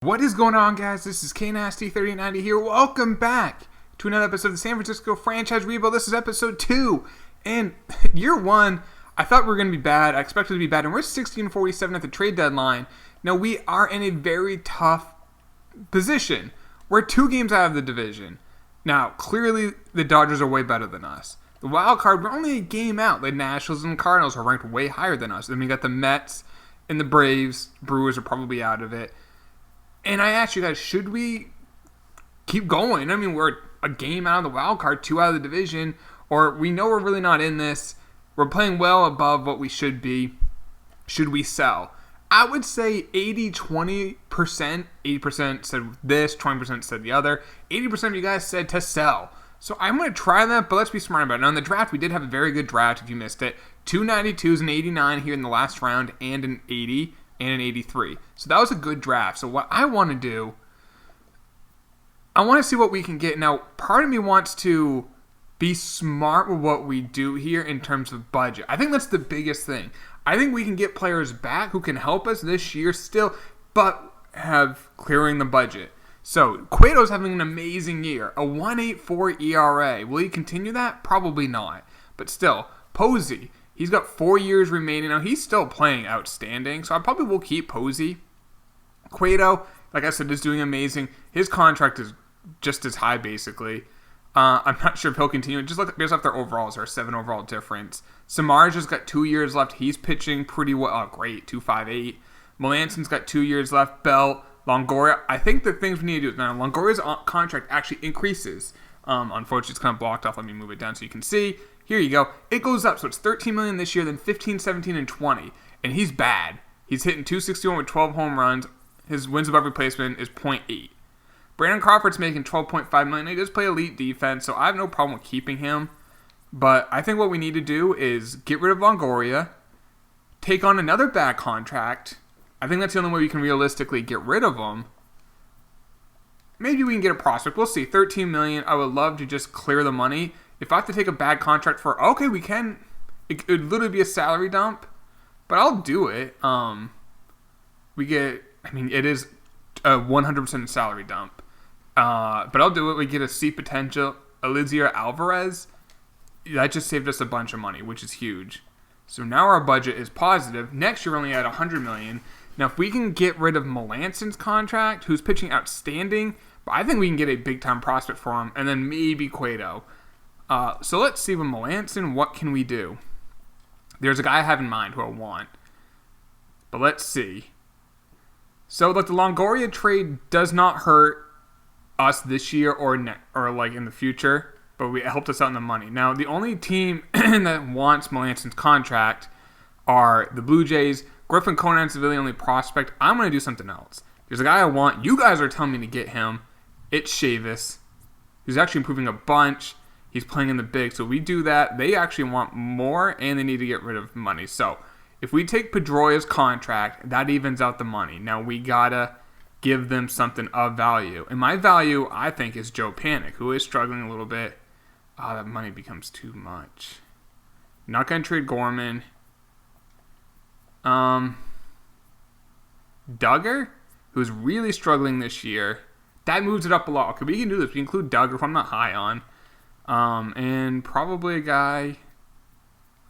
What is going on, guys? This is KNasty3090 here. Welcome back to another episode of the San Francisco Franchise Rebuild. This is episode 2. And year 1, I thought we were going to be bad. I expected to be bad. And we're 16-47 at the trade deadline. Now, we are in a very tough position. We're 2 games out of the division. Now, clearly, the Dodgers are way better than us. The wild card, we're only a game out. The Nationals and Cardinals are ranked way higher than us. Then we got the Mets and the Braves. Brewers are probably out of it. And I asked you guys, should we keep going? I mean, we're a game out of the wild card, 2 out of the division, or we know we're really not in this. We're playing well above what we should be. Should we sell? I would say 80-20%. 80% said this, 20% said the other. 80% of you guys said to sell. So I'm going to try that, but let's be smart about it. Now, in the draft, we did have a very good draft, if you missed it. 2 92s and 89 here in the last round, and an 80 and an 83. So that was a good draft. So what I want to do, I want to see what we can get. Now, part of me wants to be smart with what we do here in terms of budget. I think that's the biggest thing. I think we can get players back who can help us this year still, but have clearing the budget. So, Cueto's having an amazing year. A 1.84 ERA. Will he continue that? Probably not. But still, Posey, he's got 4 years remaining. Now, he's still playing outstanding, so I probably will keep Posey. Cueto, like I said, is doing amazing. His contract is just as high, basically. I'm not sure if he'll continue. Just look based off their overalls. There are 7 overall difference. Samardzij's got 2 years left. He's pitching pretty well. Oh, great. 2.58. Melanson's got 2 years left. Bell, Longoria. I think the things we need to do is now Longoria's contract actually increases. Unfortunately, it's kind of blocked off. Let me move it down so you can see. Here you go. It goes up. So it's $13 million this year, then 15, 17, and 20. And he's bad. He's hitting .261 with 12 home runs. His wins above replacement is .8. Brandon Crawford's making $12.5 million. He does play elite defense, so I have no problem with keeping him. But I think what we need to do is get rid of Longoria, take on another bad contract. I think that's the only way we can realistically get rid of him. Maybe we can get a prospect. We'll see. $13 million. I would love to just clear the money. If I have to take a bad contract for, okay, we can. It would literally be a salary dump, but I'll do it. It is a 100% salary dump. But I'll do it. We get a C potential. Eliezer Alvarez. That just saved us a bunch of money, which is huge. So now our budget is positive. Next year, we're only at $100 million. Now, if we can get rid of Melanson's contract, who's pitching outstanding, but I think we can get a big-time prospect for him, and then maybe Cueto. So let's see with Melanson, what can we do? There's a guy I have in mind who I want. But let's see. So, the Longoria trade does not hurt us this year or in the future, but it helped us out in the money. Now, the only team that wants Melanson's contract are the Blue Jays. Griffin Conant's the really only prospect. I'm going to do something else. There's a guy I want. You guys are telling me to get him. It's Chavis. He's actually improving a bunch. He's playing in the big. So we do that. They actually want more, and they need to get rid of money. So if we take Pedroia's contract, that evens out the money. Now we got to give them something of value. And my value, I think, is Joe Panik, who is struggling a little bit. Oh, that money becomes too much. Not going to trade Gorman. Duggar, who's really struggling this year. That moves it up a lot. Okay, we can do this. We can include Duggar, who I'm not high on. And probably a guy.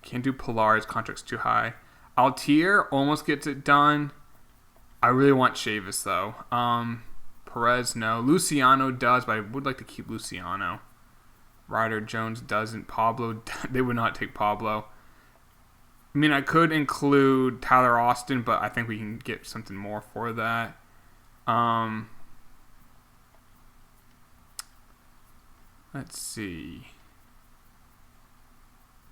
Can't do Pilar. His contract's too high. Altier almost gets it done. I really want Chavis, though. Perez, no. Luciano does, but I would like to keep Luciano. Ryder Jones doesn't. Pablo, they would not take Pablo. I mean, I could include Tyler Austin, but I think we can get something more for that. Let's see.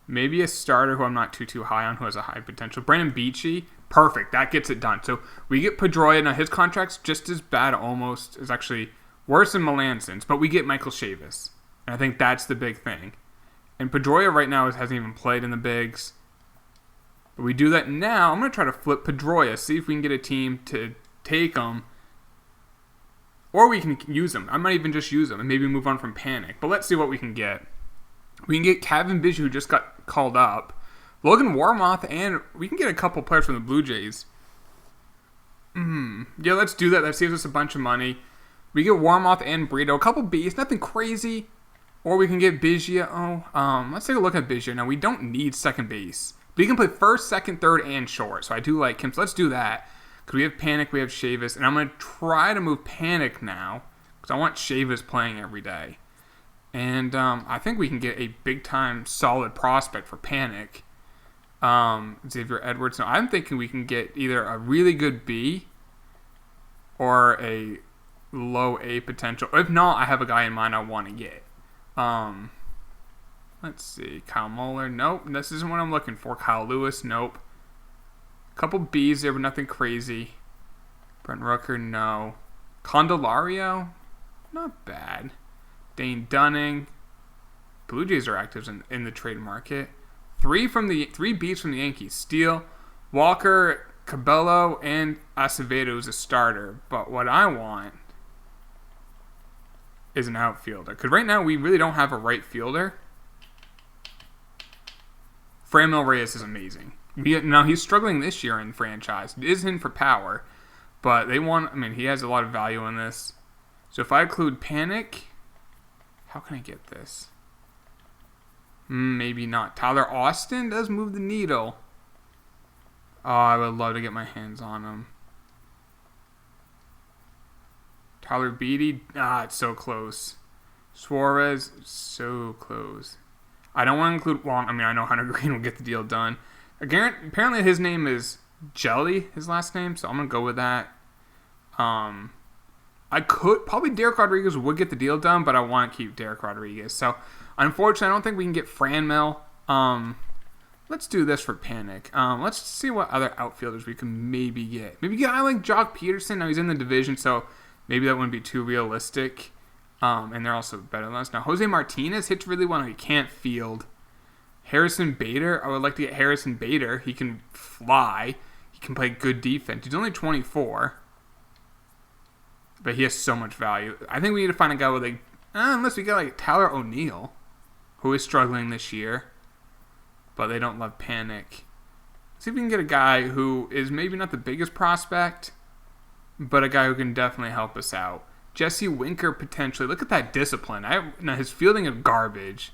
Maybe a starter who I'm not too high on, who has a high potential. Brandon Beachy, perfect. That gets it done. So we get Pedroia. Now his contract's just as bad, almost. It's actually worse than Melanson's, but we get Michael Chavis. And I think that's the big thing. And Pedroia right now hasn't even played in the bigs. But we do that now. I'm going to try to flip Pedroia, see if we can get a team to take him. Or we can use him. I might even just use him and maybe move on from Panik. But let's see what we can get. We can get Kevin Biggio, who just got called up. Logan Warmoth, and we can get a couple players from the Blue Jays. Yeah, let's do that. That saves us a bunch of money. We get Warmoth and Burrito. A couple Bs, nothing crazy. Or we can get Biggio. Let's take a look at Biggio. Now, we don't need second base. But he can play first, second, third, and short. So I do like him. So let's do that. Because we have Panic, we have Chavis. And I'm going to try to move Panic now. Because I want Chavis playing every day. And I think we can get a big-time solid prospect for Panic. Xavier Edwards. Now, I'm thinking we can get either a really good B or a low A potential. If not, I have a guy in mind I want to get. Let's see. Kyle Muller. Nope. This isn't what I'm looking for. Kyle Lewis. Nope. Couple B's there, but nothing crazy. Brent Rooker. No. Candelario. Not bad. Dane Dunning. Blue Jays are active in the trade market. Three B's from the Yankees. Steele, Walker, Cabello, and Acevedo is a starter. But what I want is an outfielder. Because right now we really don't have a right fielder. Franmil Reyes is amazing. Now he's struggling this year in the franchise. It is in for power. But he has a lot of value in this. So if I include Panic, how can I get this? Maybe not. Tyler Austin does move the needle. Oh, I would love to get my hands on him. Tyler Beatty. It's so close. Suarez, so close. I don't want to include Wong. I know Hunter Green will get the deal done. Again, apparently his name is Jelly, his last name, so I'm going to go with that. Probably Derek Rodriguez would get the deal done, but I want to keep Derek Rodriguez. So, unfortunately, I don't think we can get Franmil. Let's do this for Panic. Let's see what other outfielders we can maybe get. Maybe get a guy like Jock Peterson. Now, he's in the division, so maybe that wouldn't be too realistic. And they're also better than us. Now, Jose Martinez hits really well. He can't field. Harrison Bader. I would like to get Harrison Bader. He can fly. He can play good defense. He's only 24. But he has so much value. I think we need to find a guy with unless we get like Tyler O'Neill, who is struggling this year, but they don't love Panic. See if we can get a guy who is maybe not the biggest prospect, but a guy who can definitely help us out. Jesse Winker potentially. Look at that discipline. Now his fielding is garbage.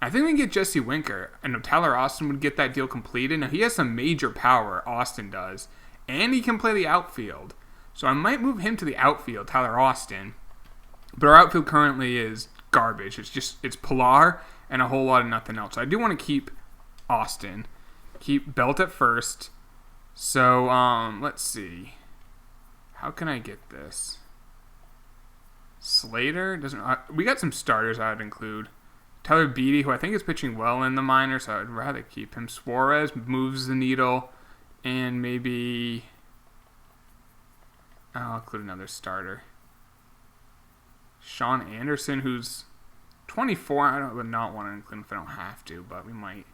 I think we can get Jesse Winker. I know Tyler Austin would get that deal completed. Now he has some major power, Austin does, and he can play the outfield. So I might move him to the outfield, Tyler Austin. But our outfield currently is garbage. It's Pilar and a whole lot of nothing else. So I do want to keep Austin. Keep Belt at first. So, let's see. How can I get this? Slater doesn't. We got some starters I would include. Tyler Beatty, who I think is pitching well in the minors, so I'd rather keep him. Suarez moves the needle. And maybe I'll include another starter. Sean Anderson, who's 24. I would not want to include him if I don't have to, but we might.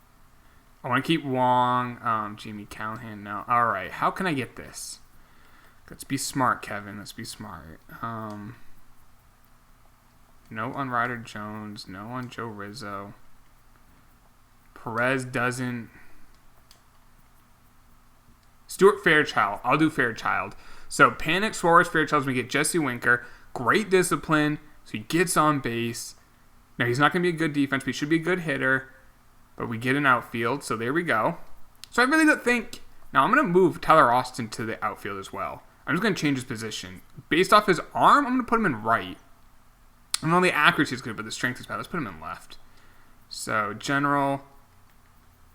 I want to keep Wong, Jamie Callahan now. All right, how can I get this? Let's be smart, Kevin. Let's be smart. No on Ryder Jones. No on Joe Rizzo. Perez doesn't. Stuart Fairchild. I'll do Fairchild. So Panic, Suarez, Fairchild. We get Jesse Winker. Great discipline. So he gets on base. Now he's not going to be a good defense, but he should be a good hitter. But we get an outfield. So there we go. So I really don't think. Now I'm going to move Tyler Austin to the outfield as well. I'm just going to change his position. Based off his arm, I'm going to put him in right. I know the accuracy is good, but the strength is bad. Let's put him in left. So general,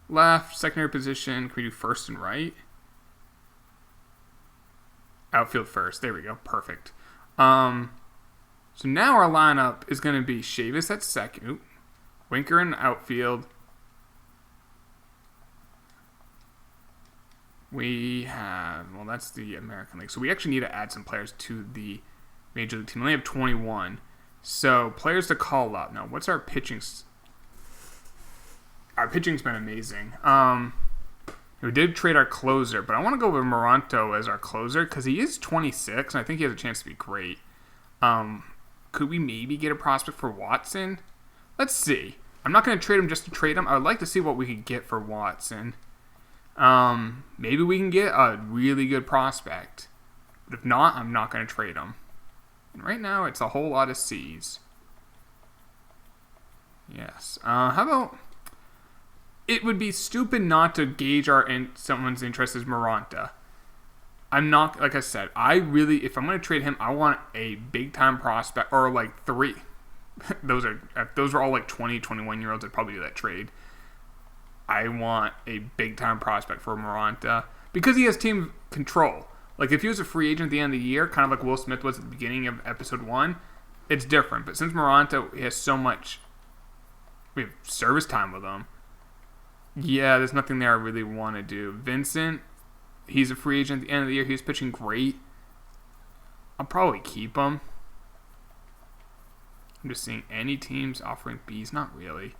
left, secondary position. Can we do first and right? Outfield first. There we go. Perfect. So now our lineup is going to be Chavis at second. Winker in outfield. We have, well, that's the American League. So we actually need to add some players to the Major League team. We only have 21. So players to call up. Now, what's our pitching? Our pitching's been amazing. We did trade our closer, but I want to go with Moranto as our closer because he is 26, and I think he has a chance to be great. Could we maybe get a prospect for Watson? Let's see. I'm not going to trade him just to trade him. I would like to see what we could get for Watson. Maybe we can get a really good prospect. But if not, I'm not going to trade him. And right now, it's a whole lot of C's. Yes. How about... It would be stupid not to gauge someone's interest as Moranta. I'm not... Like I said, if I'm going to trade him, I want a big-time prospect. Or like 3. Those are all like 20, 21-year-olds. I'd probably do that trade. I want a big-time prospect for Moranta. Because he has team control. Like, if he was a free agent at the end of the year, kind of like Will Smith was at the beginning of episode 1, it's different. But since Moranta has so much... We have service time with him. Yeah, there's nothing there I really want to do. Vincent, he's a free agent at the end of the year. He was pitching great. I'll probably keep him. I'm just seeing any teams offering Bs. Not really.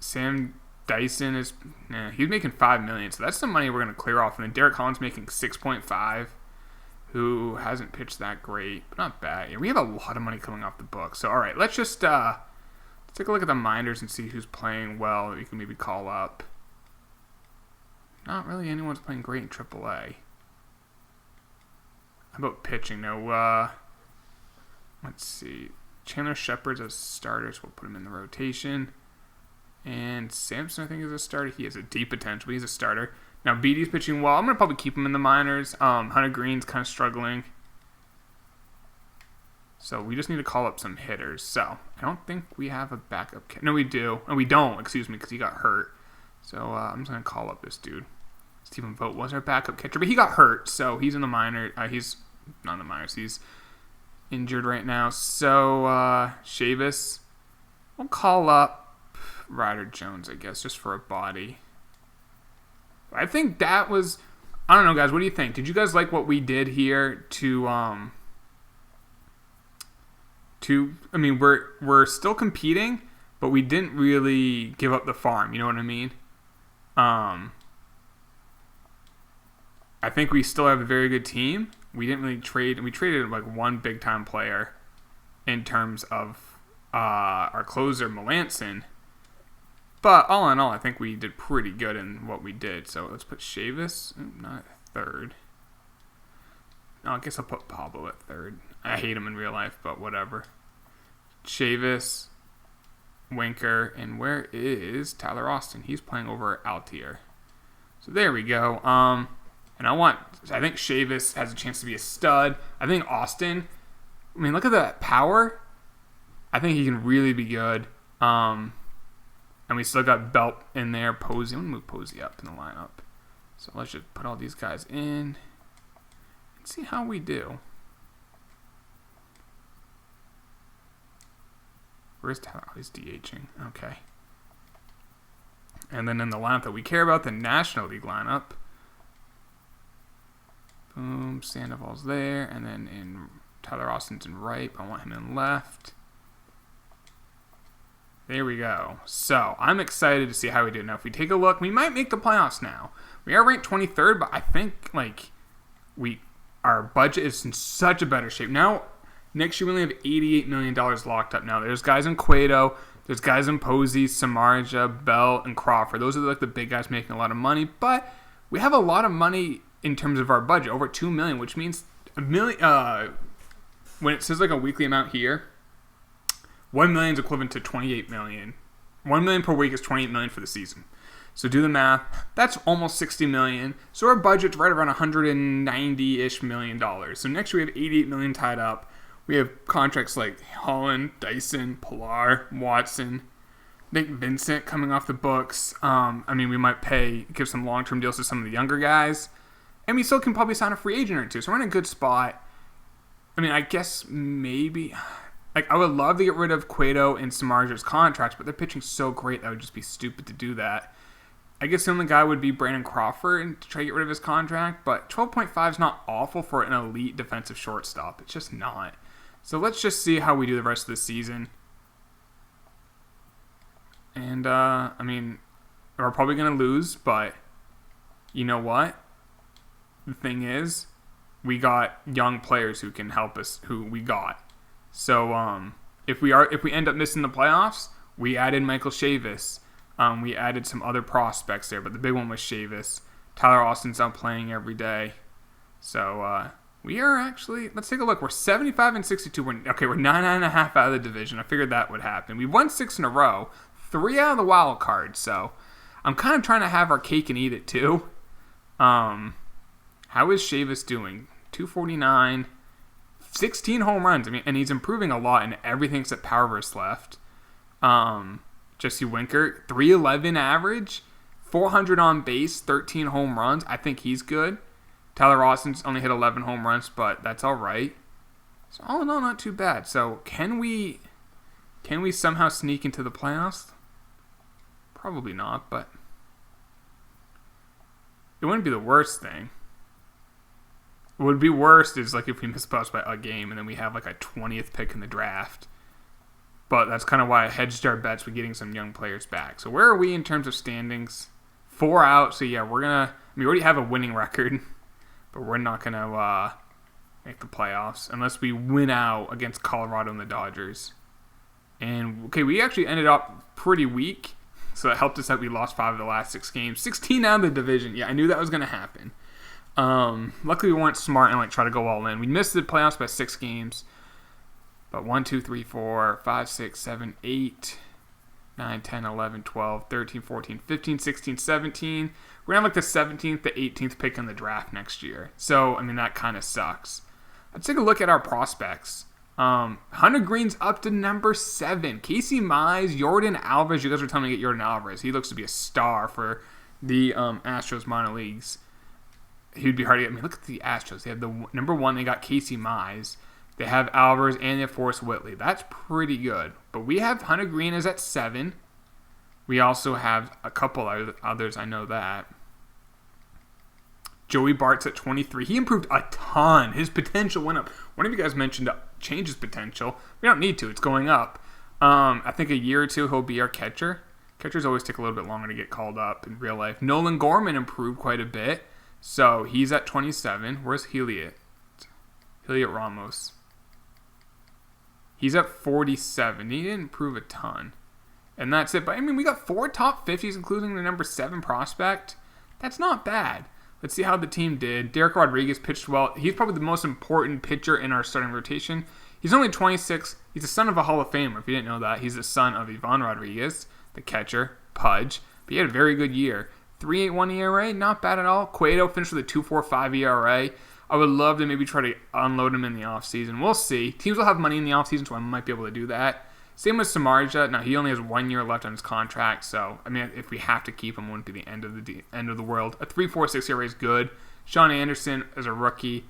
Sam Dyson he's making $5 million, so that's some money we're going to clear off. And then Derek Collins making 6.5, who hasn't pitched that great, but not bad. Yeah, we have a lot of money coming off the books. So all right, let's just take a look at the minors and see who's playing well. You can maybe call up. Not really anyone's playing great in AAA. How about pitching? No. Let's see. Chandler Shepard's as starters. We'll put him in the rotation. And Samson, I think, is a starter. He has a deep potential. He's a starter. Now, Beatty's pitching well. I'm going to probably keep him in the minors. Hunter Green's kind of struggling. So we just need to call up some hitters. So I don't think we have a backup. No, we do. And we don't, excuse me, because he got hurt. So I'm just going to call up this dude. Stephen Vogt was our backup catcher, but he got hurt. So he's in the minor. He's not in the minors. He's injured right now. So Chavis, we'll call up Ryder Jones, I guess, just for a body. I think that was... I don't know, guys. What do you think? Did you guys like what we did here I mean, we're still competing, but we didn't really give up the farm. You know what I mean? I think we still have a very good team. We didn't really trade. We traded like one big-time player in terms of our closer, Melanson. But all in all, I think we did pretty good in what we did. So let's put Chavis, not third. No, I guess I'll put Pablo at third. I hate him in real life, but whatever. Chavis, Winker, and where is Tyler Austin? He's playing over at Altier. So there we go. And I think Chavis has a chance to be a stud. I think Austin, I mean, look at that power. I think he can really be good. And we still got Belt in there, Posey. I'm going to move Posey up in the lineup. So let's just put all these guys in and see how we do. Where's Tyler? Oh, he's DHing. Okay. And then in the lineup that we care about, the National League lineup. Boom, Sandoval's there. And then in Tyler Austin's in right. I want him in left. There we go. So, I'm excited to see how we do. Now, if we take a look, we might make the playoffs now. We are ranked 23rd, but I think, our budget is in such a better shape. Now, next year we only have $88 million locked up. Now, there's guys in Cueto, there's guys in Posey, Samardzija, Bell, and Crawford. Those are the big guys making a lot of money, but we have a lot of money in terms of our budget, over $2 million, which means $1 million, when it says a weekly amount here, $1 million is equivalent to $28 million. $1 million per week is $28 million for the season. So do the math. That's almost $60 million. So our budget's right around $190-ish million. So next year we have $88 million tied up. We have contracts like Holland, Dyson, Pilar, Watson, Nick Vincent coming off the books. We might give some long-term deals to some of the younger guys. And we still can probably sign a free agent or two. So we're in a good spot. I guess maybe... I would love to get rid of Cueto and Samardzija's contracts, but they're pitching so great that would just be stupid to do that. I guess the only guy would be Brandon Crawford and to try to get rid of his contract, but 12.5 is not awful for an elite defensive shortstop. It's just not. So let's just see how we do the rest of the season. And, we're probably going to lose, but you know what? The thing is, we got young players who can help us, who we got. So, if we end up missing the playoffs, we add in Michael Chavis. We added some other prospects there, but the big one was Chavis. Tyler Austin's out playing every day. So we are actually, let's take a look. We're 75 and 62. We're 9.5 out of the division. I figured that would happen. We won 6 in a row, 3 out of the wild card. So I'm kind of trying to have our cake and eat it too. How is Chavis doing? 249, 16 home runs. I mean, and he's improving a lot in everything except power versus left. Jesse Winker, 311 average, 400 on base, 13 home runs. I think he's good. Tyler Austin's only hit 11 home runs, but that's all right. So all in all, not too bad. So can we somehow sneak into the playoffs? Probably not, but it wouldn't be the worst thing. What would be worst is like if we miss us by a game and then we have like a 20th pick in the draft. But that's kind of why I hedged our bets with getting some young players back. So where are we in terms of standings? 4 out. So yeah, we already have a winning record, but we're not going to make the playoffs unless we win out against Colorado and the Dodgers. And okay, we actually ended up pretty weak. So it helped us that we lost 5 of the last 6 games. 16 out of the division. Yeah, I knew that was going to happen. Luckily we weren't smart and try to go all in. We missed the playoffs by 6 games. But 1, 2, 3, 4, 5, 6, 7, 8, 9, 10, 11, 12, 13, 14, 15, 16, 17. We're going to have like the 17th to 18th pick in the draft next year. So, I mean, that kind of sucks. Let's take a look at our prospects. Hunter Green's up to number 7. Casey Mize, Jordan Alvarez. You guys were telling me to get Jordan Alvarez. He looks to be a star for the Astros minor leagues. He'd be hard to get. I mean, look at the Astros. They have the number 1. They got Casey Mize. They have Alvarez and they have Forrest Whitley. That's pretty good. But we have Hunter Green is at 7. We also have a couple others. I know that. Joey Bart's at 23. He improved a ton. His potential went up. One of you guys mentioned change his potential. We don't need to. It's going up. I think a year or two he'll be our catcher. Catchers always take a little bit longer to get called up in real life. Nolan Gorman improved quite a bit. So he's at 27. Where's Heliot? Heliot Ramos. He's at 47. He didn't improve a ton. And that's it. But, I mean, we got 4 top 50s, including the number 7 prospect. That's not bad. Let's see how the team did. Derek Rodriguez pitched well. He's probably the most important pitcher in our starting rotation. He's only 26. He's the son of a Hall of Famer. If you didn't know that, he's the son of Ivan Rodriguez, the catcher, Pudge. But he had a very good year. 3.81 ERA, not bad at all. Cueto finished with a 2.45 ERA. I would love to maybe try to unload him in the offseason. We'll see. Teams will have money in the offseason, so I might be able to do that. Same with Samardzija. Now, he only has 1 year left on his contract, so, I mean, if we have to keep him, it wouldn't be the end of the world. A 3.46 ERA is good. Sean Anderson is a rookie.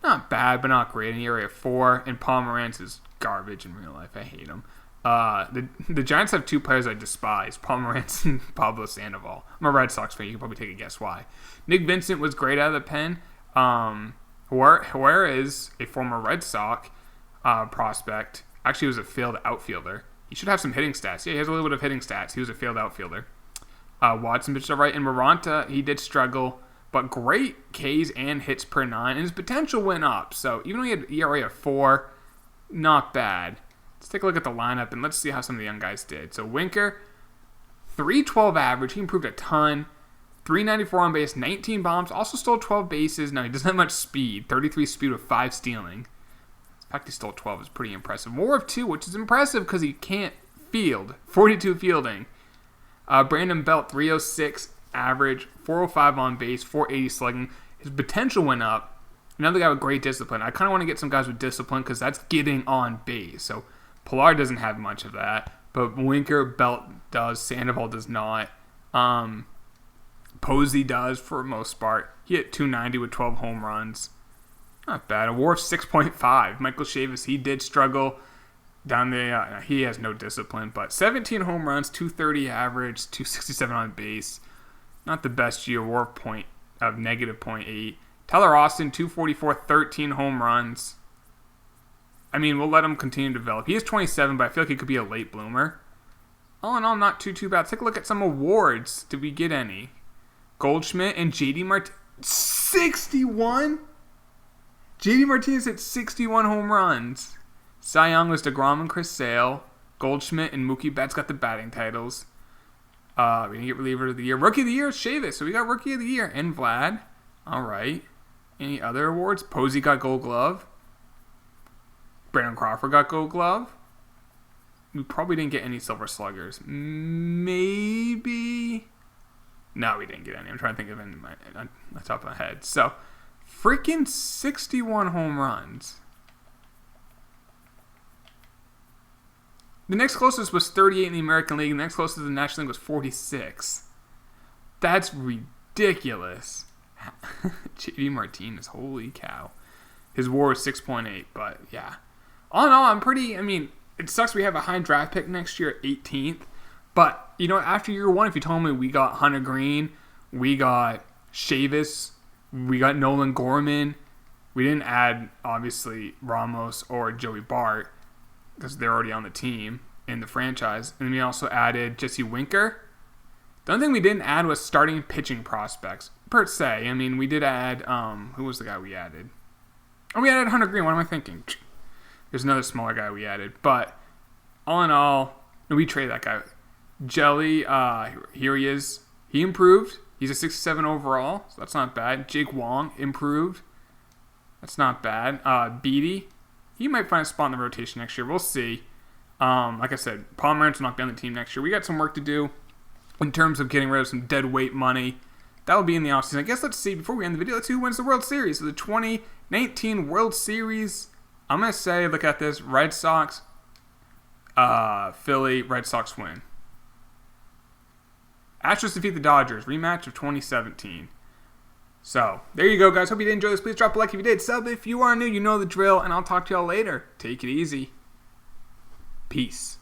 Not bad, but not great. An ERA of 4. And Paul Morantz is garbage in real life. I hate him. The Giants have 2 players I despise, Paul Morantz and Pablo Sandoval. I'm a Red Sox fan. You can probably take a guess why. Nick Vincent was great out of the pen. Juarez, a former Red Sox prospect, actually was a failed outfielder. He should have some hitting stats. Yeah, he has a little bit of hitting stats. He was a failed outfielder. Watson pitched all right. And Maranta, he did struggle, but great Ks and hits per 9, and his potential went up. So even though he had ERA of 4, not bad. Let's take a look at the lineup, and let's see how some of the young guys did. So Winker, 312 average. He improved a ton. 394 on base, 19 bombs. Also stole 12 bases. Now, he doesn't have much speed. 33 speed with 5 stealing. The fact he stole 12 is pretty impressive. War of 2, which is impressive because he can't field. 42 fielding. Brandon Belt, 306 average, 405 on base, 480 slugging. His potential went up. Another guy with great discipline. I kind of want to get some guys with discipline because that's getting on base. So Pilar doesn't have much of that. But Winker, Belt does. Sandoval does not. Posey does for the most part. He hit 290 with 12 home runs. Not bad. A WAR of 6.5. Michael Chavis, he did struggle down there. He has no discipline, but 17 home runs, 230 average, 267 on base. Not the best year. WAR point of negative 0.8. Tyler Austin, 244, 13 home runs. I mean, we'll let him continue to develop. He is 27, but I feel like he could be a late bloomer. All in all, not too bad. Let's take a look at some awards. Did we get any? Goldschmidt and JD Martinez, 61? JD Martinez hit 61 home runs. Cy Young was DeGrom and Chris Sale. Goldschmidt and Mookie Betts got the batting titles. We didn't get reliever of the year. Rookie of the year is Chavis. So we got rookie of the year. And Vlad. All right. Any other awards? Posey got gold glove. Brandon Crawford got gold glove. We probably didn't get any silver sluggers. Maybe. No, we didn't get any. I'm trying to think of any on the top of my head. So, freaking 61 home runs. The next closest was 38 in the American League. The next closest in the National League was 46. That's ridiculous. JD Martinez, holy cow. His WAR was 6.8, but yeah. All in all, I'm pretty, it sucks we have a high draft pick next year at 18th. But, after year one, if you told me we got Hunter Green, we got Chavis, we got Nolan Gorman, we didn't add, obviously, Ramos or Joey Bart, because they're already on the team in the franchise. And then we also added Jesse Winker. The only thing we didn't add was starting pitching prospects, per se. We did add, who was the guy we added? Oh, we added Hunter Green. What am I thinking? There's another smaller guy we added. But all in all, we traded that guy. Jelly, here he is. He improved. He's a 67 overall, so that's not bad. Jake Wong improved. That's not bad. Beatty, he might find a spot in the rotation next year. We'll see. Like I said, Pomeranz will not be on the team next year. We got some work to do in terms of getting rid of some dead weight money. That will be in the offseason. I guess let's see, before we end the video, let's see who wins the World Series. So the 2019 World Series, I'm going to say, look at this, Red Sox, Philly, Red Sox win. Astros defeat the Dodgers, rematch of 2017. So, there you go, guys. Hope you did enjoy this. Please drop a like if you did. Sub if you are new, you know the drill, and I'll talk to y'all later. Take it easy. Peace.